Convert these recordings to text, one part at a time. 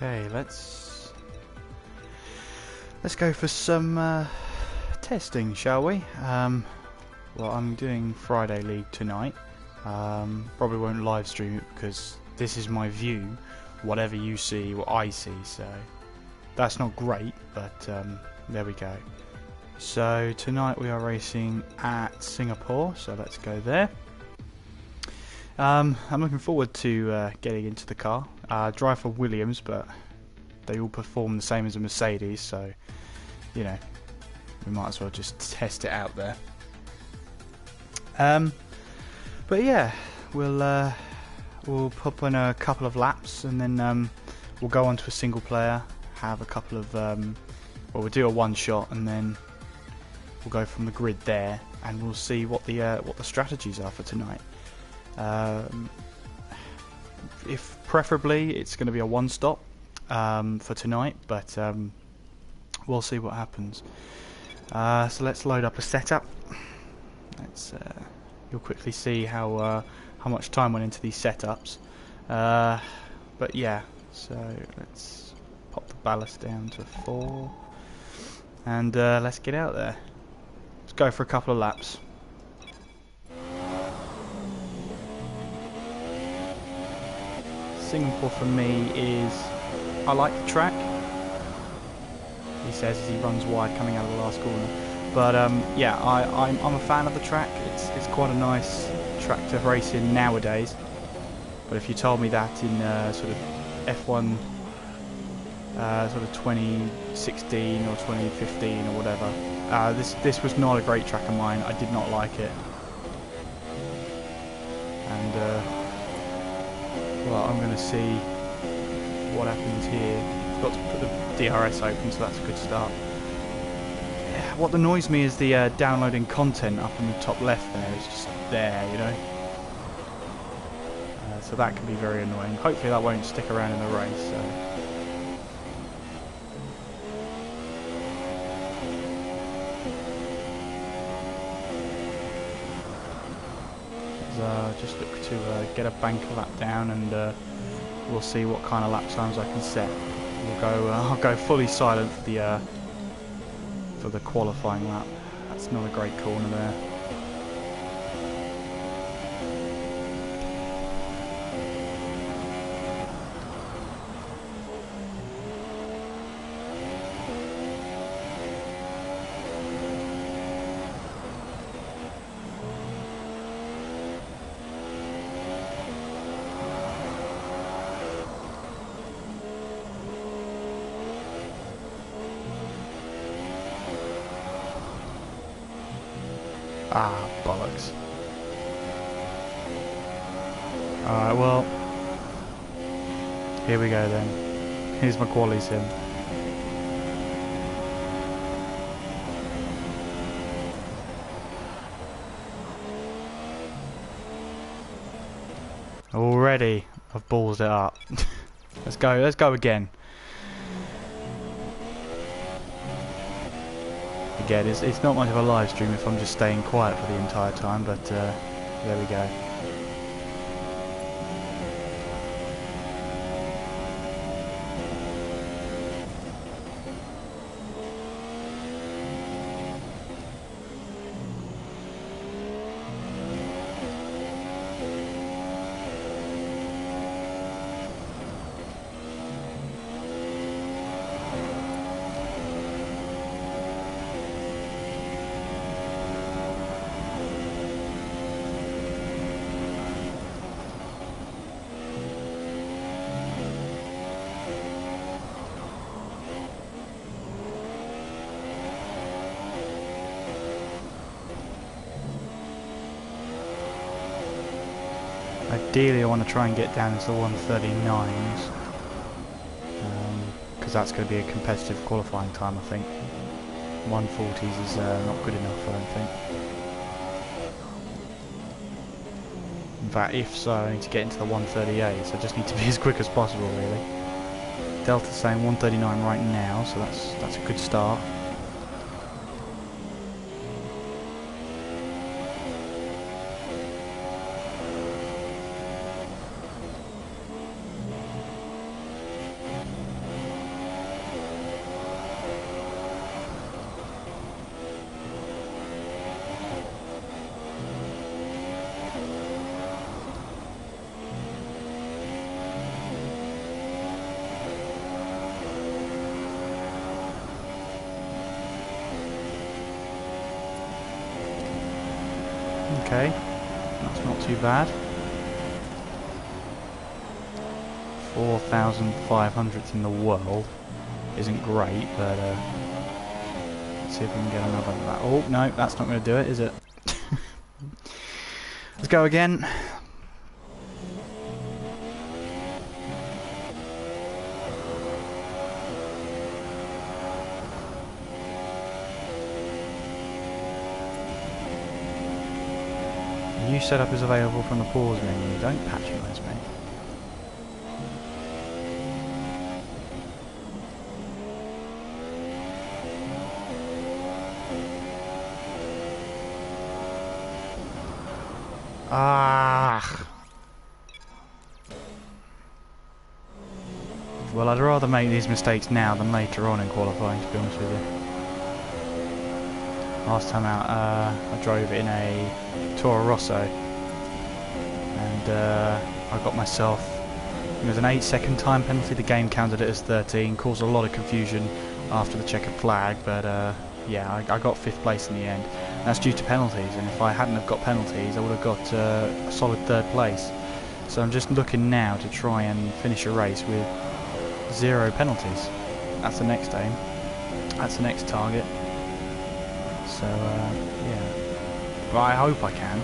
Okay, let's go for some testing, shall we? Well, I'm doing Friday League tonight. Probably won't live stream it because this is my view. Whatever you see, what I see, so that's not great, but there we go. So tonight we are racing at Singapore, so let's go there. I'm looking forward to getting into the car. Drive for Williams, but they all perform the same as a Mercedes, so you know, we might as well just test it out there. But yeah, we'll pop on a couple of laps, and then we'll go on to a single player, have a couple of well, we'll do a one shot, and then we'll go from the grid there, and we'll see what the strategies are for tonight. If preferably it's going to be a one stop for tonight, but we'll see what happens. So let's load up a setup. You'll quickly see how much time went into these setups. But yeah, so let's pop the ballast down to 4, and let's get out there. Let's go for a couple of laps. Singapore for me is, I like the track, he says as he runs wide coming out of the last corner, but yeah, I'm a fan of the track. It's quite a nice track to race in nowadays, but if you told me that in sort of F1 sort of 2016 or 2015 or whatever, this was not a great track of mine. I did not like it, and well, I'm going to see what happens here. I've got to put the DRS open, so that's a good start. Yeah, what annoys me is the downloading content up in the top left there. It's just there, you know. So that can be very annoying. Hopefully that won't stick around in the race. So. Just look to get a banker lap down, and we'll see what kind of lap times I can set. We'll go. I'll go fully silent for the qualifying lap. That's not a great corner there. Ah, bollocks. Alright, well, here we go then. Here's my quali sim. Already, I've ballsed it up. Let's go again. Again, it's not much of a live stream if I'm just staying quiet for the entire time, but there we go. Ideally I want to try and get down into the 139s, because that's going to be a competitive qualifying time, I think. 140s is not good enough, I don't think. In fact, if so, I need to get into the 138s. I just need to be as quick as possible, really. Delta's saying 139 right now, so that's a good start. okay. That's not too bad. 4,500th in the world isn't great, but let's see if we can get another of that. Oh, no, that's not going to do it, is it? Let's go again. New setup is available from the pause menu. Don't patronise me. Ah. Well, I'd rather make these mistakes now than later on in qualifying, to be honest with you. Last time out, I drove in a Toro Rosso, and I got myself. It was an 8-second time penalty. The game counted it as 13, caused a lot of confusion after the checkered flag. But yeah, I got 5th place in the end. That's due to penalties, and if I hadn't have got penalties, I would have got a solid 3rd place. So I'm just looking now to try and finish a race with 0 penalties. That's the next aim. That's the next target. So yeah, well, I hope I can.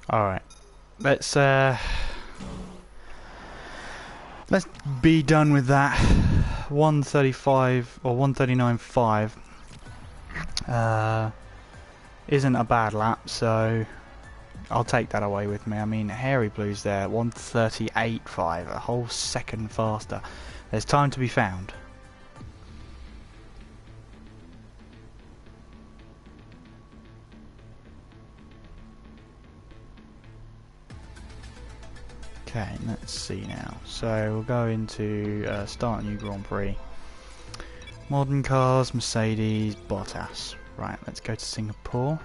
Alright, let's be done with that. 135 or 139.5 isn't a bad lap, so I'll take that away with me. I mean, Hairy Blue's there, 138.5, a whole second faster. There's time to be found. Okay, let's see now. So we'll go into start a new Grand Prix. Modern cars, Mercedes, Bottas. Right, let's go to Singapore.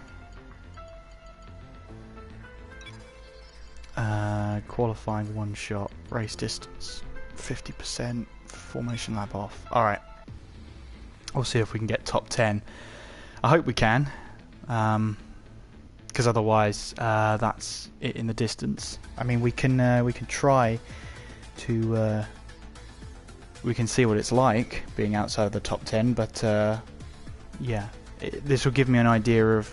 Qualifying 1 shot, race distance 50%, formation lap off. Alright, we'll see if we can get top 10. I hope we can. Because otherwise, that's it in the distance. I mean, we can try to we can see what it's like being outside of the top 10, but yeah, this will give me an idea of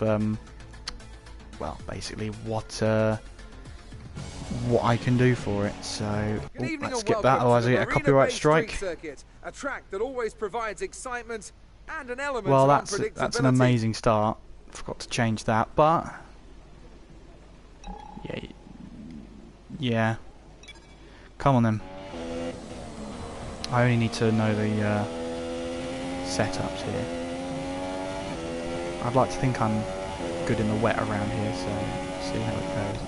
well, basically what I can do for it. So let's skip that, otherwise I get a copyright strike. A track that always provides excitement and an element well, of that's an amazing start. Forgot to change that, but yeah. Come on then. I only need to know the setups here. I'd like to think I'm good in the wet around here, so see how it goes.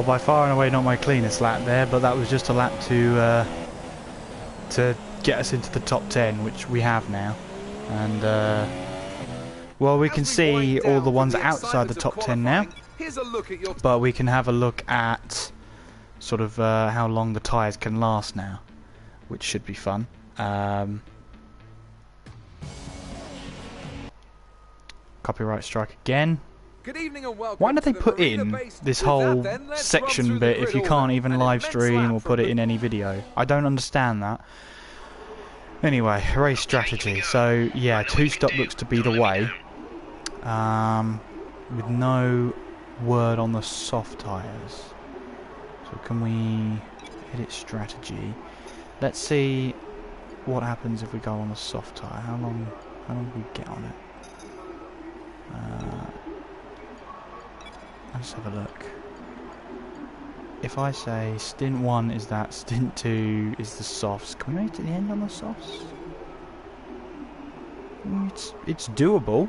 Well, by far and away not my cleanest lap there, but that was just a lap to get us into the top 10, which we have now. And well, we can see all the ones outside the top 10 now, but we can have a look at sort of how long the tyres can last now, which should be fun. Copyright strike again. Good evening and welcome. Why did they put in this whole section bit if you can't even live stream or put it in any video? I don't understand that. Anyway, race strategy. So yeah, 2-stop looks to be the way. With no word on the soft tyres. So can we edit strategy? Let's see what happens if we go on the soft tyre. How long do we get on it? Let's have a look. If I say stint 1 is that, stint 2 is the softs, can we make it to the end on the softs? It's doable.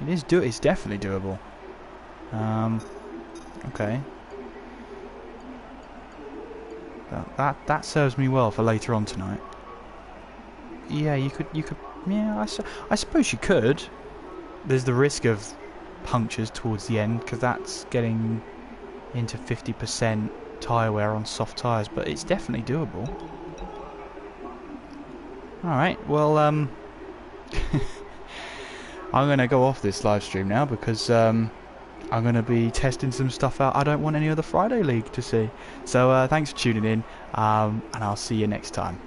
It's definitely doable. Okay. That serves me well for later on tonight. Yeah, you could. Yeah, I suppose you could. There's the risk of punctures towards the end because that's getting into 50% tyre wear on soft tyres, but it's definitely doable. Alright, well, I'm going to go off this live stream now because I'm going to be testing some stuff out I don't want any other Friday League to see. So thanks for tuning in, and I'll see you next time.